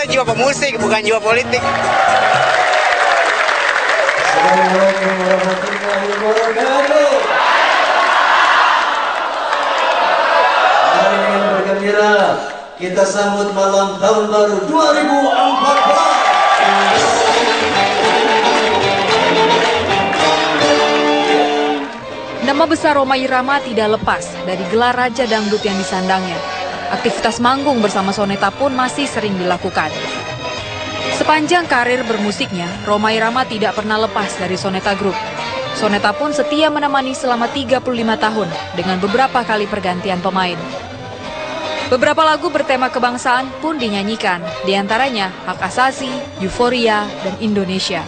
itu jiwa pemusik, bukan jiwa politik. Assalamualaikum warahmatullahi wabarakatuh. Hari ini bergembira, kita sambut malam tahun baru 2014. Nama besar Rhoma Irama tidak lepas dari gelar Raja Dangdut yang disandangnya. Aktivitas manggung bersama Soneta pun masih sering dilakukan. Sepanjang karir bermusiknya, Rhoma Irama tidak pernah lepas dari Soneta Group. Soneta pun setia menemani selama 35 tahun dengan beberapa kali pergantian pemain. Beberapa lagu bertema kebangsaan pun dinyanyikan, diantaranya Hak Asasi, Euforia, dan Indonesia.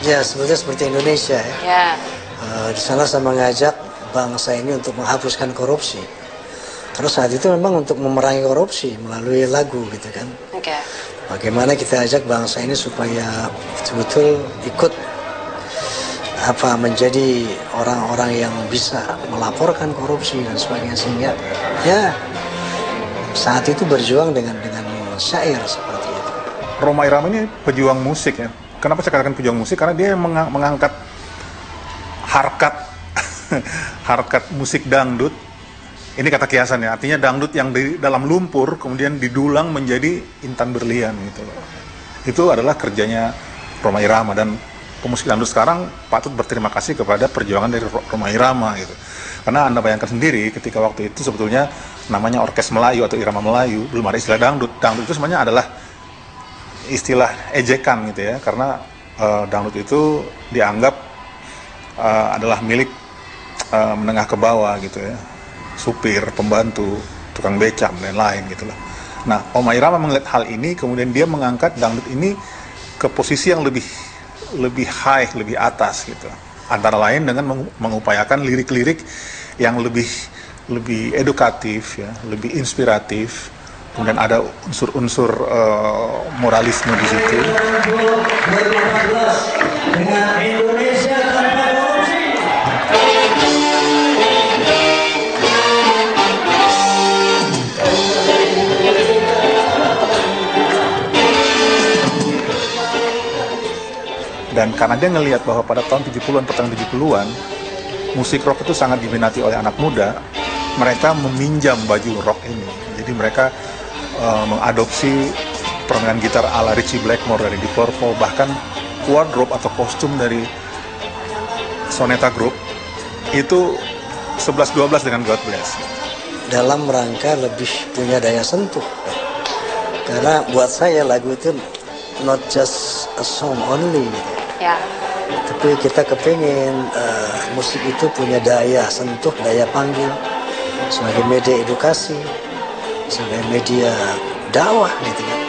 Ya, sebetulnya seperti Indonesia ya. Ya. Di sana saya mengajak bangsa ini untuk menghapuskan korupsi. Terus saat itu memang untuk memerangi korupsi melalui lagu gitu kan. Oke. Bagaimana kita ajak bangsa ini supaya betul-betul ikut menjadi orang-orang yang bisa melaporkan korupsi dan sebagainya, sehingga ya saat itu berjuang dengan syair seperti itu. Rhoma Irama ini pejuang musik ya. Kenapa saya katakan pejuang musik? Karena dia mengangkat harkat musik dangdut. Ini kata kiasan ya, artinya dangdut yang di dalam lumpur kemudian didulang menjadi intan berlian gitu loh. Itu adalah kerjanya Rhoma Irama, dan pemusik dangdut sekarang patut berterima kasih kepada perjuangan dari Rhoma Irama gitu. Karena Anda bayangkan sendiri ketika waktu itu sebetulnya namanya orkes Melayu atau irama Melayu, belum ada istilah dangdut. Dangdut itu sebenarnya adalah istilah ejekan gitu ya, karena dangdut itu dianggap adalah milik menengah ke bawah gitu ya, supir, pembantu, tukang becak dan lain gitu loh. Nah, Rhoma Irama melihat hal ini, kemudian dia mengangkat dangdut ini ke posisi yang lebih high, lebih atas gitu. Antara lain dengan mengupayakan lirik-lirik yang lebih edukatif ya, lebih inspiratif. Kemudian ada unsur-unsur moralisme di situ. Dengan Indonesia tanpa korupsi. Dan karena dia ngelihat bahwa pada tahun 70-an, pertengahan 70-an, musik rock itu sangat diminati oleh anak muda, mereka meminjam baju rock ini. Jadi mereka mengadopsi permainan gitar ala Ritchie Blackmore dari Deep Purple, bahkan wardrobe atau kostum dari Soneta Group itu 11-12 dengan God Bless. Dalam rangka lebih punya daya sentuh. Karena buat saya lagu itu not just a song only. Ya. Tapi kita kepingin musik itu punya daya sentuh, daya panggil sebagai media edukasi, sebagai media dakwah gitu kan.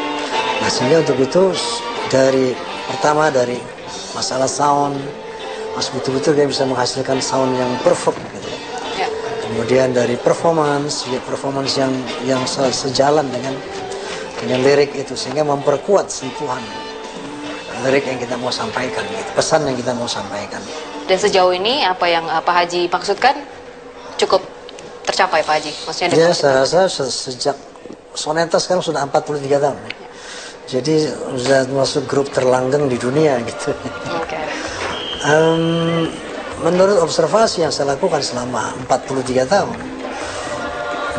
Nah, sehingga untuk itu dari masalah sound, mas betul-betul dia bisa menghasilkan sound yang perfect gitu. Ya. Kemudian dari performance yang sejalan dengan lirik itu, sehingga memperkuat sentuhan lirik yang kita mau sampaikan gitu, pesan yang kita mau sampaikan. Dan sejauh ini apa yang Pak Haji maksudkan cukup tercapai, Pak Haji? Maksudnya Ya, saya rasa sejak Soneta sekarang sudah 43 tahun. Ya. Jadi sudah masuk grup terlanggeng di dunia gitu. Okay. Menurut observasi yang saya lakukan selama 43 tahun,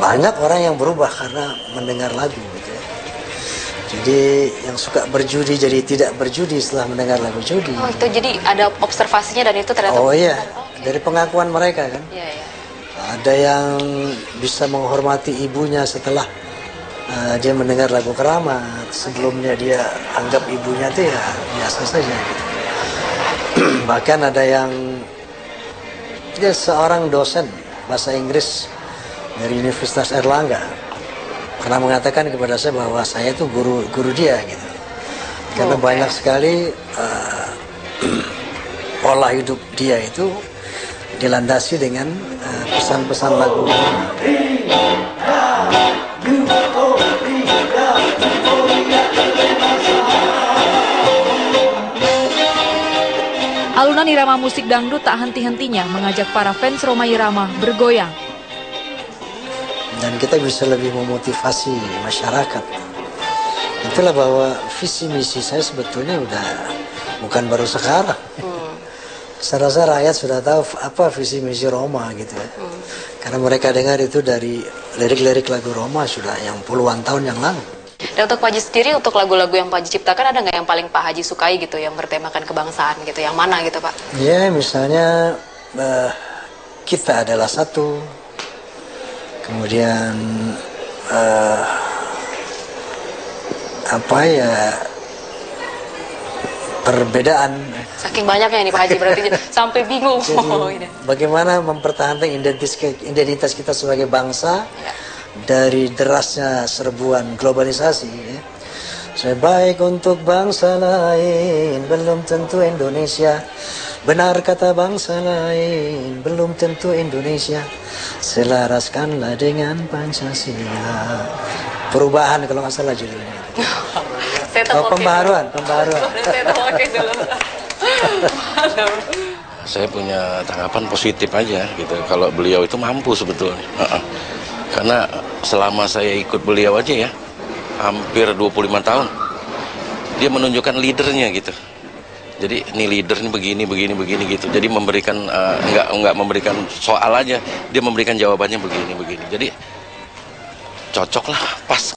banyak orang yang berubah karena mendengar lagu gitu ya. Jadi yang suka berjudi jadi tidak berjudi setelah mendengar lagu judi. Oh, itu jadi ada observasinya dan itu ternyata. Oh iya, dari pengakuan mereka kan. Iya, iya. Ada yang bisa menghormati ibunya setelah dia mendengar lagu keramat. Sebelumnya dia anggap ibunya itu ya biasa saja. Bahkan ada yang dia seorang dosen bahasa Inggris dari Universitas Erlangga pernah mengatakan kepada saya bahwa saya itu guru dia gitu. Karena banyak sekali pola hidup dia itu dilandasi dengan pesan-pesan lagu. Alunan irama musik dangdut tak henti-hentinya mengajak para fans Rhoma Irama bergoyang. Dan kita bisa lebih memotivasi masyarakat Itulah bahwa visi misi saya sebetulnya udah bukan baru sekarang. Saya rasa rakyat sudah tahu apa visi misi Roma gitu ya. Karena mereka dengar itu dari lirik-lirik lagu Roma sudah yang puluhan tahun yang lalu. Dan untuk Pak Haji sendiri, untuk lagu-lagu yang Pak Haji ciptakan, ada nggak yang paling Pak Haji sukai gitu, yang bertemakan kebangsaan gitu, yang mana gitu Pak? Ya misalnya kita adalah satu, kemudian apa ya, perbedaan. Saking banyaknya ini Pak Haji, berarti sampai bingung. Jadi, bagaimana mempertahankan identitas kita sebagai bangsa dari derasnya serbuan globalisasi ya. Sebaik untuk bangsa lain belum tentu Indonesia. Benar kata bangsa lain belum tentu Indonesia. Selaraskanlah dengan Pancasila. Perubahan kalau nggak salah judulnya. Pembaharuan. Saya punya tanggapan positif aja gitu. Kalau beliau itu mampu sebetulnya. Karena selama saya ikut beliau aja ya, hampir 25 tahun, dia menunjukkan leadernya gitu. Jadi ini leader ini begini gitu. Jadi memberikan nggak memberikan soal aja, dia memberikan jawabannya begini. Jadi cocok lah, pas.